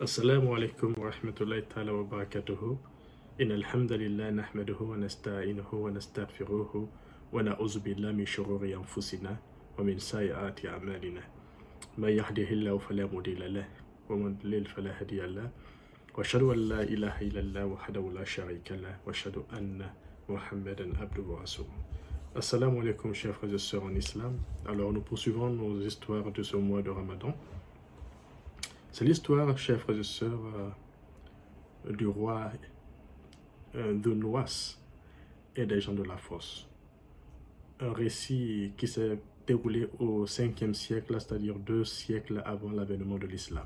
السلام عليكم ورحمة الله تعالى وبركاته. إن الحمد لله نحمده ونستعينه ونستغفره ونعوذ بالله من شرور أنفسنا ومن سيئات أعمالنا. من يهده الله فلا مضل له ومن يضلل فلا هادي له وأشهد أن لا إله إلا الله وحده لا شريك له وأشهد أن محمدا عبده ورسوله. Assalamu alaikum, chers frères et sœurs en islam. Alors, nous poursuivons nos histoires de ce mois de Ramadan. C'est l'histoire, chers frères et sœurs, du roi de Noas et des gens de la fosse. Un récit qui s'est déroulé au 5e siècle, c'est-à-dire 2 siècles avant l'avènement de l'islam.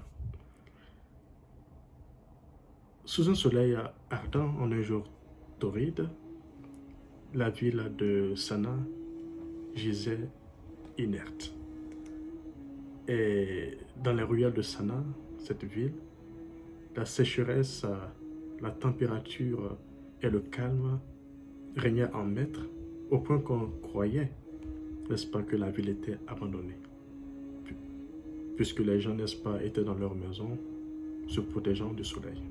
Sous un soleil ardent, en un jour torride, la ville de Sanaa gisait inerte. Et dans les ruelles de Sanaa, cette ville, la sécheresse, la température et le calme régnaient en maître, au point qu'on croyait, n'est-ce pas, que la ville était abandonnée. Puisque les gens, n'est-ce pas, étaient dans leur maison, se protégeant du soleil.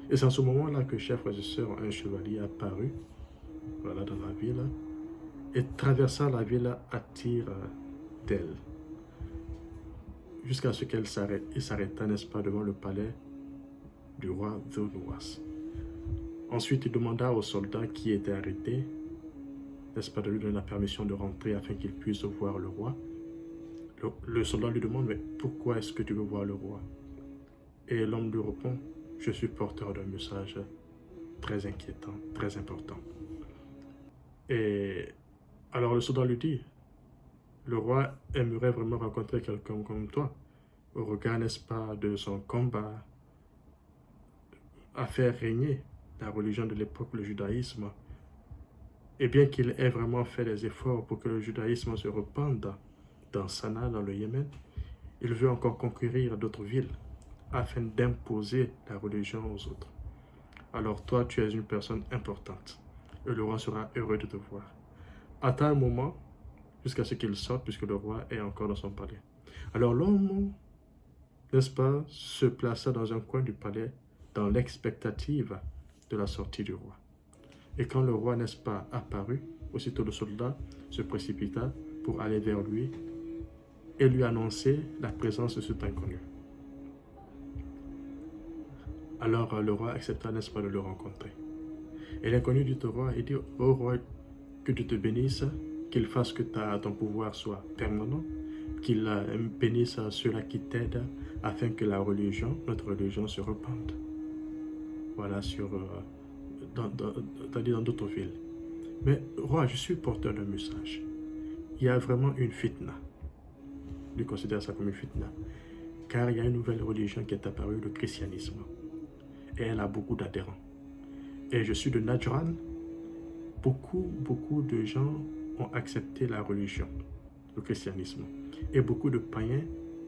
Et c'est en ce moment-là que, chers frères et sœurs, un chevalier apparut, voilà, dans la ville, et traversa la ville à tire d'aile, jusqu'à ce qu'il s'arrêta, n'est-ce pas, devant le palais du roi de Noas. Ensuite, il demanda aux soldats qui étaient arrêtés, n'est-ce pas, de lui donner la permission de rentrer afin qu'il puisse voir le roi. Le soldat lui demande, mais pourquoi est-ce que tu veux voir le roi? Et l'homme lui répond, je suis porteur d'un message très inquiétant, très important. Et alors le soldat lui dit, le roi aimerait vraiment rencontrer quelqu'un comme toi, au regard, n'est-ce pas, de son combat à faire régner la religion de l'époque, le judaïsme. Et bien qu'il ait vraiment fait des efforts pour que le judaïsme se répande dans Sanaa, dans le Yémen, il veut encore conquérir d'autres villes afin d'imposer la religion aux autres. Alors toi, tu es une personne importante et le roi sera heureux de te voir. Attends un moment jusqu'à ce qu'il sorte, puisque le roi est encore dans son palais. Alors l'homme, n'est-ce pas, se plaça dans un coin du palais dans l'expectative de la sortie du roi. Et quand le roi, n'est-ce pas, apparut, aussitôt le soldat se précipita pour aller vers lui et lui annoncer la présence de cet inconnu. Alors le roi accepta, n'est-ce pas, de le rencontrer. Et l'inconnu dit au roi, il dit, ô roi, que Dieu te bénisse, qu'il fasse que ton pouvoir soit permanent, qu'il bénisse ceux-là qui t'aident afin que la religion, notre religion, se répande. Voilà, dans d'autres villes. Mais roi, je suis porteur d'un message. Il y a vraiment une fitna. Lui considère ça comme une fitna. Car il y a une nouvelle religion qui est apparue, le christianisme. Et elle a beaucoup d'adhérents. Et je suis de Najran. Beaucoup de gens ont accepté la religion, le christianisme. Et beaucoup de païens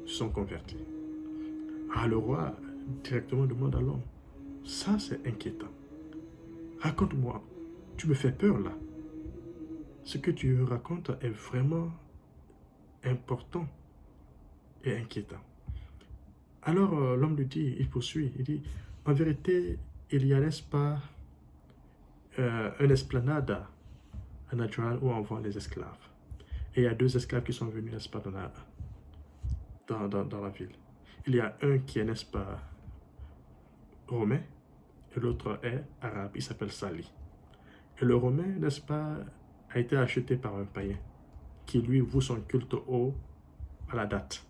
se sont convertis. Ah, le roi directement demande à l'homme, ça c'est inquiétant. Raconte-moi, tu me fais peur là. Ce que tu racontes est vraiment important et inquiétant. Alors l'homme lui dit, il poursuit, il dit, en vérité, il y a, n'est-ce pas, une esplanade à Najran où on vend les esclaves. Et il y a 2 esclaves qui sont venus, n'est-ce pas, dans la ville. Il y a un qui est, n'est-ce pas, romain, et l'autre est arabe, il s'appelle Sali. Et le romain, n'est-ce pas, a été acheté par un païen qui lui voue son culte à la date.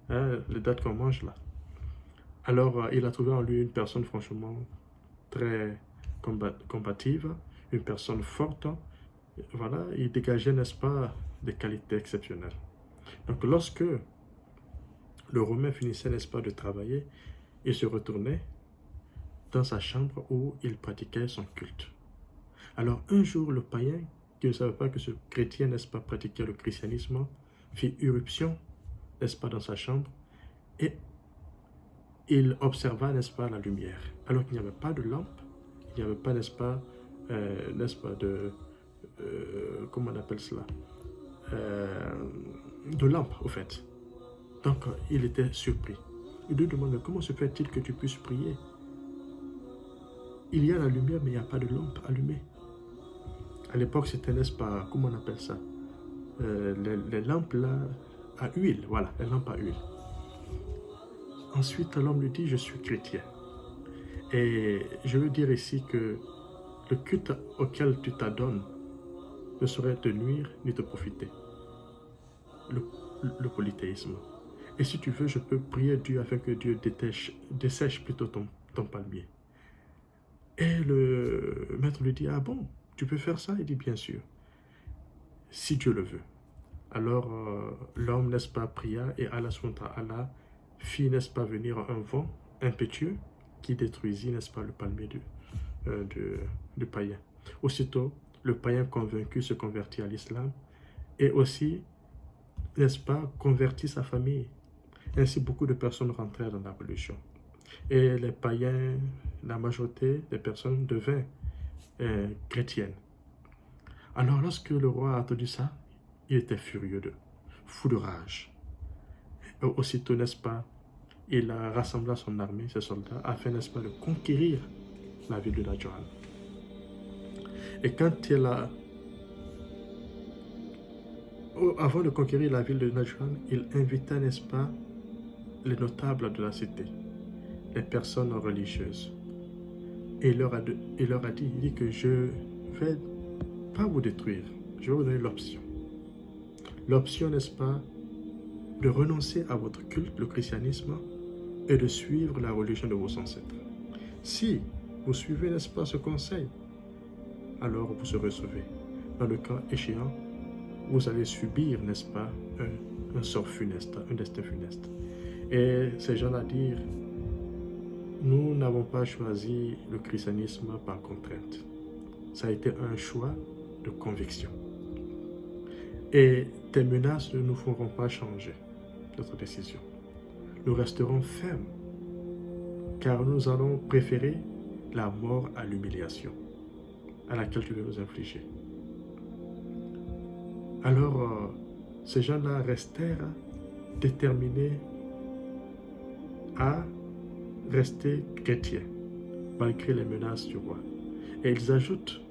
Hein, les dates qu'on mange là. Alors il a trouvé en lui une personne franchement très combative, une personne forte. Voilà, il dégageait, n'est-ce pas, des qualités exceptionnelles. Donc lorsque le romain finissait, n'est-ce pas, de travailler, il se retournait dans sa chambre où il pratiquait son culte. Alors un jour, le païen, qui ne savait pas que ce chrétien, n'est-ce pas, pratiquait le christianisme, fit irruption, n'est-ce pas, dans sa chambre, et il observa, n'est-ce pas, la lumière. Alors qu'il n'y avait pas de lampe, il n'y avait pas, n'est-ce pas, comment on appelle cela, de lampe, au fait. Donc, il était surpris. Il lui demande, mais comment se fait-il que tu puisses prier? Il y a la lumière, mais il n'y a pas de lampe allumée. À l'époque, c'était, n'est-ce pas, comment on appelle ça? Les lampes là, à huile, voilà, les lampes à huile. Ensuite, l'homme lui dit, je suis chrétien. Et je veux dire ici que le culte auquel tu t'adonnes ne saurait te nuire ni te profiter. Le polythéisme. Et si tu veux, je peux prier Dieu afin que Dieu dessèche plutôt ton palmier. Et le maître lui dit, ah bon, tu peux faire ça? Il dit, bien sûr, si Dieu le veut. Alors l'homme, n'est-ce pas, pria et Allah fit, n'est-ce pas, venir un vent impétueux qui détruisit, n'est-ce pas, le palmier du païen. Aussitôt, le païen convaincu se convertit à l'islam et aussi, n'est-ce pas, convertit sa famille. Ainsi, beaucoup de personnes rentrèrent dans la religion. Et les païens, la majorité des personnes devinrent chrétiennes. Alors, lorsque le roi a entendu ça, il était furieux, fou de rage. Et aussitôt, n'est-ce pas, il a rassemblé son armée, ses soldats, afin, n'est-ce pas, de conquérir la ville de Najran. Et quand avant de conquérir la ville de Najran, il invita, n'est-ce pas, les notables de la cité, les personnes religieuses. Et il leur a dit que je ne vais pas vous détruire, je vais vous donner l'option. L'option, n'est-ce pas, de renoncer à votre culte, le christianisme, et de suivre la religion de vos ancêtres. Si vous suivez, n'est-ce pas, ce conseil, alors vous serez sauvés. Dans le cas échéant, vous allez subir, n'est-ce pas, un sort funeste, un destin funeste. Et ces gens-là dirent, nous n'avons pas choisi le christianisme par contrainte. Ça a été un choix de conviction. Et tes menaces ne nous feront pas changer notre décision. Nous resterons fermes, car nous allons préférer la mort à l'humiliation à laquelle tu veux nous infliger. Alors, ces gens-là restèrent déterminés à rester chrétiens, malgré les menaces du roi. Et ils ajoutent,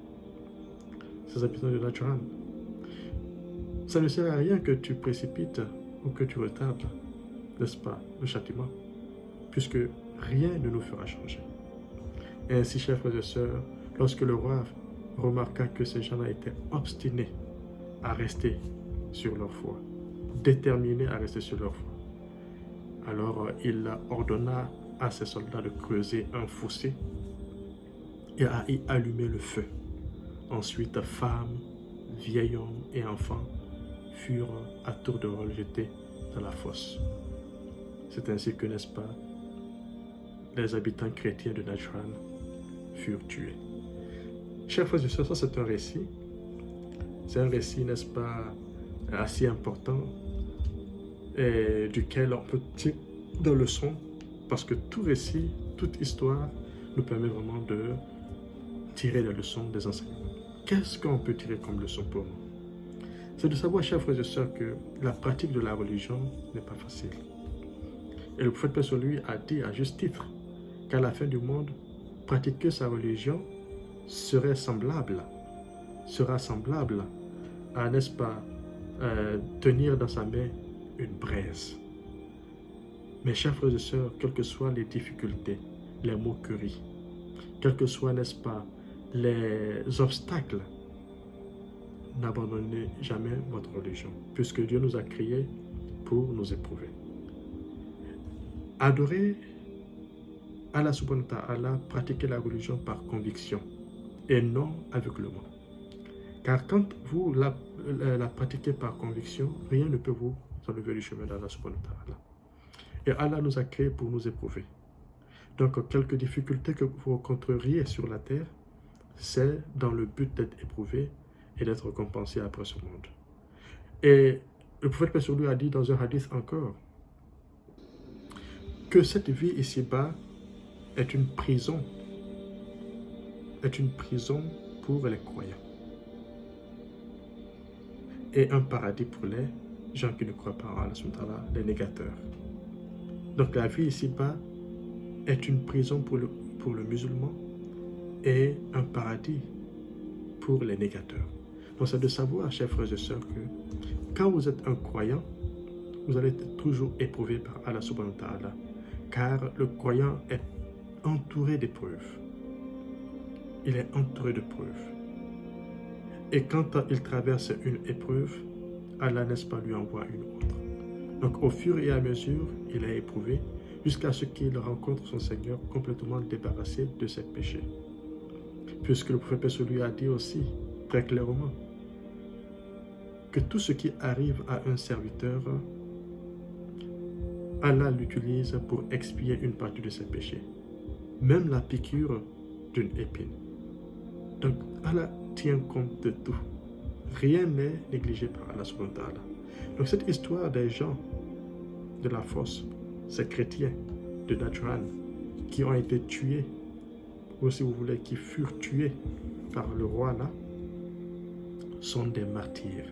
ces habitants de Najran, ça ne sert à rien que tu précipites ou que tu retardes, n'est-ce pas, le châtiment, puisque rien ne nous fera changer. Et ainsi, chers frères et sœurs, lorsque le roi remarqua que ces gens-là étaient obstinés à rester sur leur foi, déterminés à rester sur leur foi, alors il ordonna à ses soldats de creuser un fossé et à y allumer le feu. Ensuite, femmes, vieils hommes et enfants furent à tour de rôle jetés dans la fosse. C'est ainsi que, n'est-ce pas, les habitants chrétiens de Najran furent tués. Chers frères et sœurs, ça c'est un récit. C'est un récit, n'est-ce pas, assez important et duquel on peut tirer des leçons, parce que tout récit, toute histoire nous permet vraiment de tirer des leçons, des enseignements. Qu'est-ce qu'on peut tirer comme leçon pour nous? C'est de savoir, chers frères et sœurs, que la pratique de la religion n'est pas facile. Et le prophète, paix sur lui, a dit à juste titre qu'à la fin du monde, pratiquer sa religion sera semblable à, n'est-ce pas, tenir dans sa main une braise. Mes chers frères et sœurs, quelles que soient les difficultés, les moqueries, quels que soient, n'est-ce pas, les obstacles, n'abandonnez jamais votre religion, puisque Dieu nous a créés pour nous éprouver. Adorez Allah subhanahu wa ta'ala, pratiquez la religion par conviction et non aveuglement. Car quand vous la pratiquez par conviction, rien ne peut vous enlever du chemin d'Allah subhanahu wa ta'ala. Et Allah nous a créés pour nous éprouver. Donc, quelques difficultés que vous rencontreriez sur la terre, c'est dans le but d'être éprouvé et d'être récompensé après ce monde. Et le prophète paix sur lui a dit dans un hadith encore que cette vie ici-bas est une prison pour les croyants et un paradis pour les gens qui ne croient pas en Allah, les négateurs. Donc la vie ici-bas est une prison pour le musulman et un paradis pour les négateurs. Donc c'est de savoir, chers frères et sœurs, que quand vous êtes un croyant, vous allez être toujours éprouvé par Allah subhanahu wa ta'ala, car le croyant est entouré d'épreuves. Il est entouré de preuves. Et quand il traverse une épreuve, Allah, n'est-ce pas, lui envoie une autre. Donc au fur et à mesure, il est éprouvé jusqu'à ce qu'il rencontre son Seigneur complètement débarrassé de ses péchés. Puisque le prophète lui a dit aussi très clairement que tout ce qui arrive à un serviteur, Allah l'utilise pour expier une partie de ses péchés. Même la piqûre d'une épine. Donc Allah tient compte de tout. Rien n'est négligé par Allah subhanahu wa ta'ala. Donc cette histoire des gens de la fosse, ces chrétiens de Najran qui ont été tués, ou si vous voulez, qui furent tués par le roi là, sont des martyrs.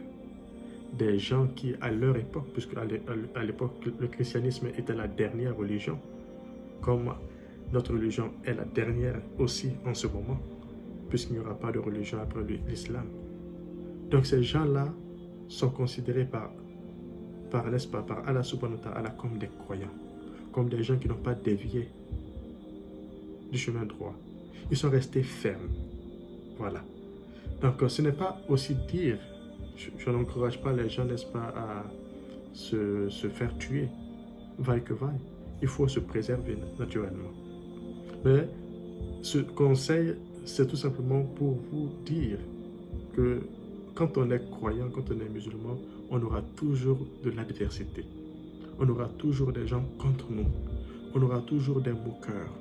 Des gens qui, à leur époque, puisque à l'époque, le christianisme était la dernière religion, comme notre religion est la dernière aussi en ce moment, puisqu'il n'y aura pas de religion après l'islam. Donc ces gens-là sont considérés par Allah subhanahu wa ta'ala comme des croyants, comme des gens qui n'ont pas dévié du chemin droit. Ils sont restés fermes. Voilà. Donc ce n'est pas aussi dire, je n'encourage pas les gens, n'est-ce pas, à se faire tuer, vaille que vaille. Il faut se préserver naturellement. Mais ce conseil, c'est tout simplement pour vous dire que quand on est croyant, quand on est musulman, on aura toujours de l'adversité. On aura toujours des gens contre nous. On aura toujours des moqueurs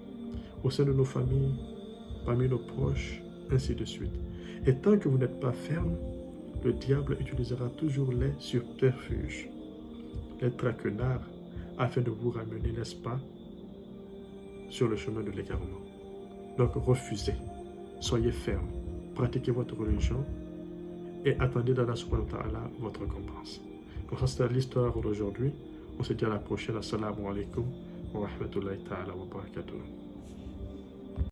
au sein de nos familles, parmi nos proches, ainsi de suite. Et tant que vous n'êtes pas ferme, le diable utilisera toujours les subterfuges, les traquenards, afin de vous ramener, n'est-ce pas, sur le chemin de l'égarement. Donc refusez, soyez ferme, pratiquez votre religion et attendez d'Allah subhanahu wa ta'ala votre récompense. Donc ça c'est l'histoire d'aujourd'hui. On se dit à la prochaine. Assalamu alaikum wa rahmatullahi ta'ala wa barakatuh.